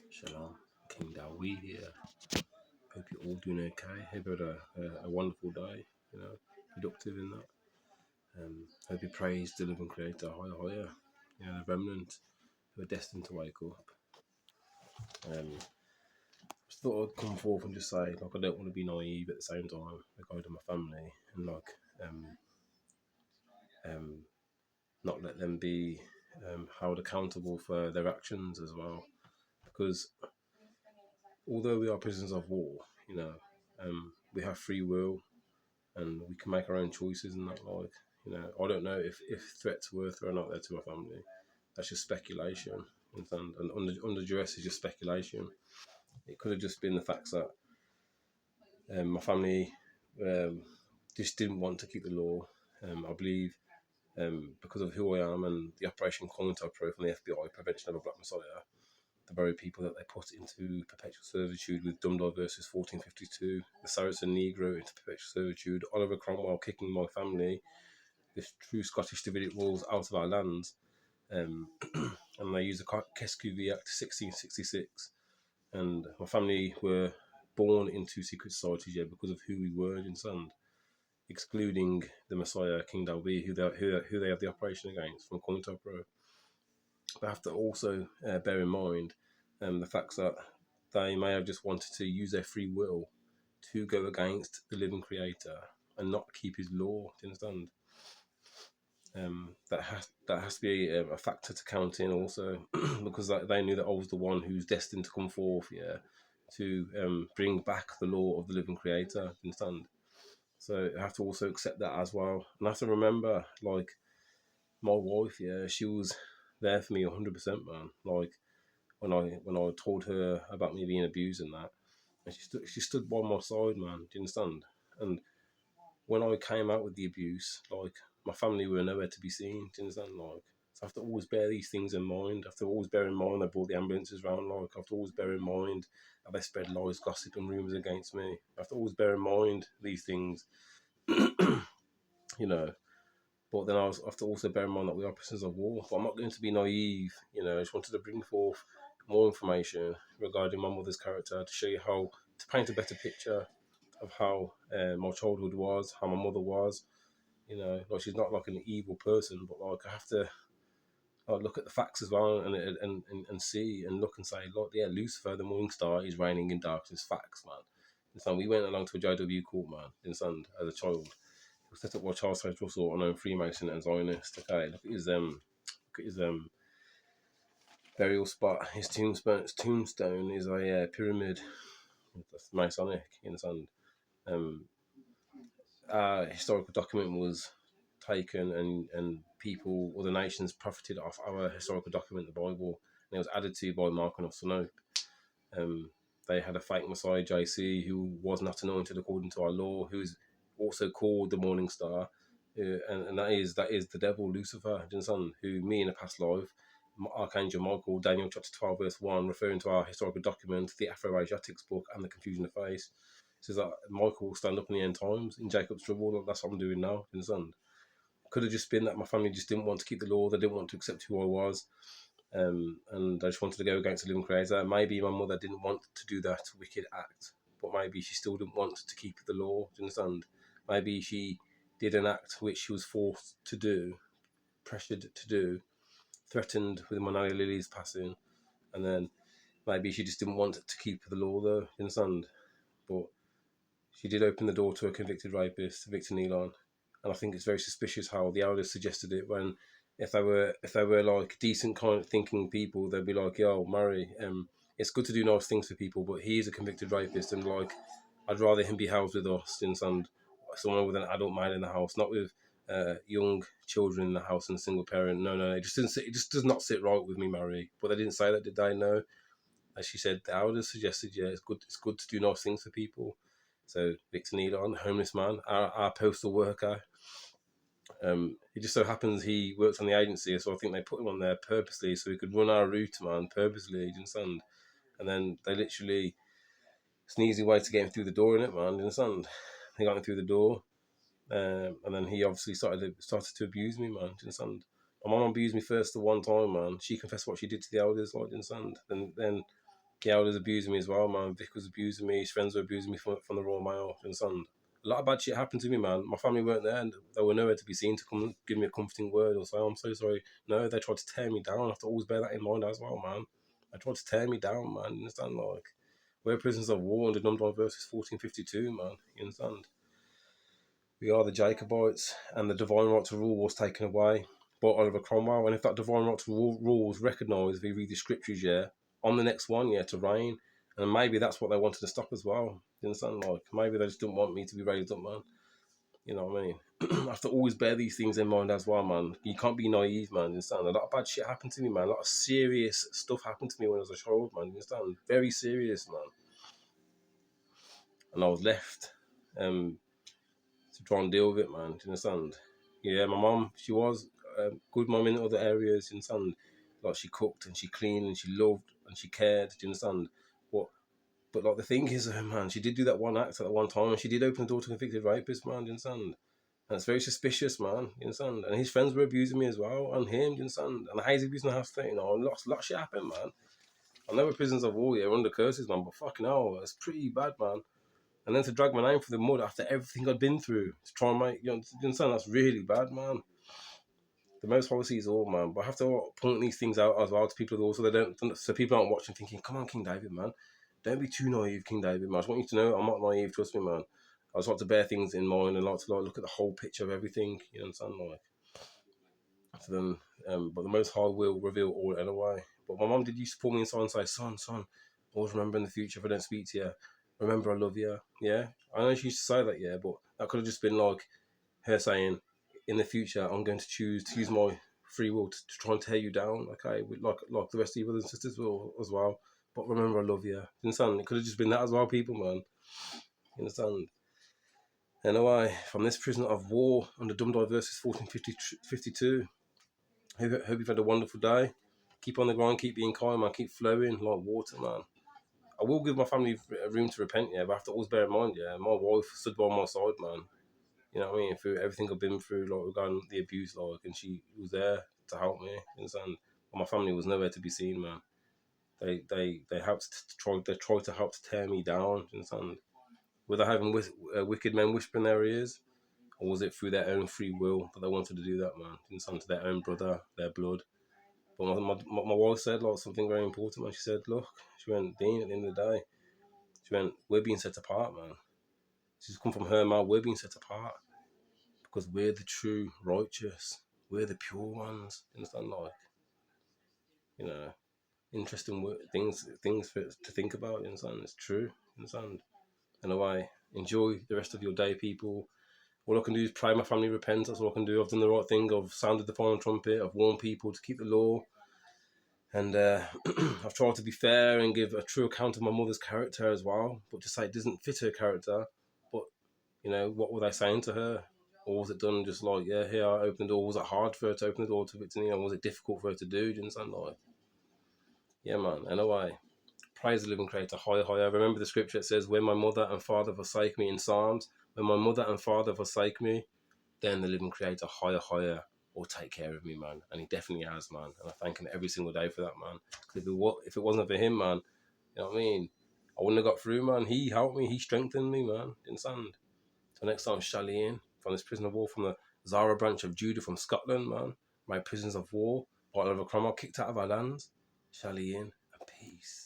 Shalom, King Dawi here. Hope you're all doing okay. Hope you had a wonderful day, productive in that. Hope you praise the living creator higher, higher. The remnant who are destined to wake up. Just thought I'd come forth and just say, I don't want to be naive at the same time regarding my family and um, not let them be held accountable for their actions as well. Because although we are prisoners of war, we have free will and we can make our own choices and that. I don't know if threats were thrown out there to my family. That's just speculation, and under duress is just speculation. It could have just been the fact that my family just didn't want to keep the law. I believe because of who I am and the Operation COINTELPRO from the FBI, Prevention of a Black Messiah, the very people that they put into perpetual servitude with Dundalk versus 1452, the Saracen Negro into perpetual servitude, Oliver Cromwell kicking my family, the true Scottish Davidic rules out of our lands, and they used the Kesku Act 1666. And my family were born into secret societies, because of who we were, understand? Excluding the Messiah, King Dalby, who they have the operation against from COINTELPRO. But I have to also bear in mind the fact that they may have just wanted to use their free will to go against the living creator and not keep his law. Do you understand? That has to be a factor to count in also, because they knew that I was the one who's destined to come forth, to bring back the law of the living creator. Do you understand? So I have to also accept that as well, and I have to remember, like, my wife, she was there for me 100%, man. Like when I told her about me being abused and that, and she stood by my side, man. Do you understand? And when I came out with the abuse, like, my family were nowhere to be seen. Do you understand? Like, so I have to always bear these things in mind. I have to always bear in mind they brought the ambulances around. Like, I have to always bear in mind that they spread lies, gossip, and rumours against me. I have to always bear in mind these things, you know. But then I have to also bear in mind that we are prisoners of war. But I'm not going to be naive. I just wanted to bring forth more information regarding my mother's character to show you how to paint a better picture of how my childhood was, how my mother was. Like, she's not like an evil person, but like, I have to look at the facts as well and see and look and say, look, yeah, Lucifer, the morning star, is reigning in darkness. Facts, man. And so we went along to a JW court, man, in Sand as a child. He was set up by Charles H. Russell, a known Freemason and Zionist. Okay, look at his burial spot. His tombstone is a pyramid. That's Masonic in Sand. Historical document was taken, and people or the nations profited off our historical document, the Bible, and it was added to by Mark of Sinope. They had a fake Messiah, JC, who was not anointed according to our law, who is also called the Morning Star, and that is the devil, Lucifer, who me in a past life, Archangel Michael, Daniel chapter 12 verse 1, referring to our historical document, the Afro-Asiatics book, and the Confusion of Face, says that Michael will stand up in the end times in Jacob's trouble. That's what I'm doing now. Could have just been that my family just didn't want to keep the law. They didn't want to accept who I was. And I just wanted to go against the living creator. Maybe my mother didn't want to do that wicked act, but maybe she still didn't want to keep the law. Do you understand? Maybe she did an act which she was forced to do, pressured to do, threatened with Manolia Lily's passing, and then maybe she just didn't want to keep the law, though. Do you understand? But she did open the door to a convicted rapist, Victor Nealon, and I think it's very suspicious how the elders suggested it, when if they were like decent kind of thinking people, they'd be like, yo, Murray, it's good to do nice things for people, but he is a convicted rapist, and like, I'd rather him be housed with us than someone with an adult mind in the house, not with young children in the house and a single parent. No, it just does not sit right with me, Murray. But they didn't say that, did they? No. As she said, the elders suggested, yeah, it's good to do nice things for people. So Victor Nealon, homeless man, our postal worker. It just so happens he works on the agency, so I think they put him on there purposely so he could run our route, man, purposely, you understand? And then they literally, it's an easy way to get him through the door, innit, man, you understand? They got him through the door, and then he obviously started to abuse me, man, you understand? My mum abused me first the one time, man. She confessed what she did to the elders, like, you understand? Then Gail was abusing me as well, man. Vic was abusing me. His friends were abusing me from the Royal Mail. And son, a lot of bad shit happened to me, man. My family weren't there, and they were nowhere to be seen to come give me a comforting word or say, "I'm so sorry." No, they tried to tear me down. I have to always bear that in mind as well, man. They tried to tear me down, man. You understand? Like, we're prisoners of war under Number versus 1452, man. You understand? We are the Jacobites, and the divine right to rule was taken away by Oliver Cromwell. And if that divine right to rule was recognised, if we read the scriptures, yeah, on the next one, yeah, to reign, and maybe that's what they wanted to stop as well. You understand? Like, maybe they just didn't want me to be raised up, man. You know what I mean? I have to always bear these things in mind as well, man. You can't be naive, man. You understand? A lot of bad shit happened to me, man. A lot of serious stuff happened to me when I was a child, man. You understand? Very serious, man. And I was left to try and deal with it, man. Do you understand? Yeah, my mum, she was a good mum in other areas. Do you understand? Like, she cooked and she cleaned and she loved and she cared. Do you understand? But like, the thing is, man, she did do that one act at that one time, and she did open the door to convicted rapists, man. Do you understand? And it's very suspicious, man. You understand? And his friends were abusing me as well, and him. Do you understand? And Hazy abusing the house thing. You know, a lot of shit happened, man. I know we're prisoners of war, yeah, we're under curses, man. But fucking hell, it's pretty bad, man. And then to drag my name through the mud after everything I'd been through to try and make, you understand, that's really bad, man. The most policy is all, man. But I have to point these things out as well to people also, so people aren't watching thinking, come on, King David, man. Don't be too naive, King David, man. I just want you to know I'm not naive, trust me, man. I just like to bear things in mind and like to look at the whole picture of everything, you understand, like. So then, but the Most High will reveal all anyway. But my mum did used to pull me inside and say, son, always remember in the future if I don't speak to you, remember I love you. Yeah, I know she used to say that, yeah, but that could have just been like her saying, in the future, I'm going to use my free will to try and tear you down, okay, like the rest of your brothers and sisters will as well. But remember, I love you. You understand? It could have just been that as well, people, man. You understand? Anyway, from this prisoner of war under Dumdai versus 1452, hope you've had a wonderful day. Keep on the grind, keep being kind, man. Keep flowing like water, man. I will give my family room to repent, yeah, but I have to always bear in mind, yeah, my wife stood by my side, man. You know what I mean? Through everything I've been through, like regarding the abuse, like, and she was there to help me. You understand? But my family was nowhere to be seen, man. They helped they tried to help to tear me down. You understand? Were they having wicked men whispering their ears, or was it through their own free will that they wanted to do that, man? You understand? To their own brother, their blood. But my wife said like something very important, man. She said, look, she went, Dean, at the end of the day, she went, we're being set apart, man. She's come from her mouth, we're being set apart. Because we're the true righteous. We're the pure ones. You understand? Like, you know, interesting things to think about. You understand? It's true. You understand? Anyway, enjoy the rest of your day, people. All I can do is pray my family repent. That's all I can do. I've done the right thing. I've sounded the final trumpet. I've warned people to keep the law. And I've tried to be fair and give a true account of my mother's character as well. But to say it doesn't fit her character. But, you know, what were they saying to her? Or was it done just like, yeah, here, I opened the door. Was it hard for her to open the door to Victorine? Or was it difficult for her to do? Do you understand? Like, yeah, man. Anyway, praise the living creator. Higher. Remember the scripture that says, when my mother and father forsake me in Psalms, when my mother and father forsake me, then the living creator, higher, will take care of me, man. And he definitely has, man. And I thank him every single day for that, man. Because if it wasn't for him, man, you know what I mean? I wouldn't have got through, man. He helped me. He strengthened me, man. You understand? So next time, Shalien, from this prison of war, from the Zara branch of Judah from Scotland, man. My prisoners of war, by Oliver Cromwell, kicked out of our lands. Shalien and peace.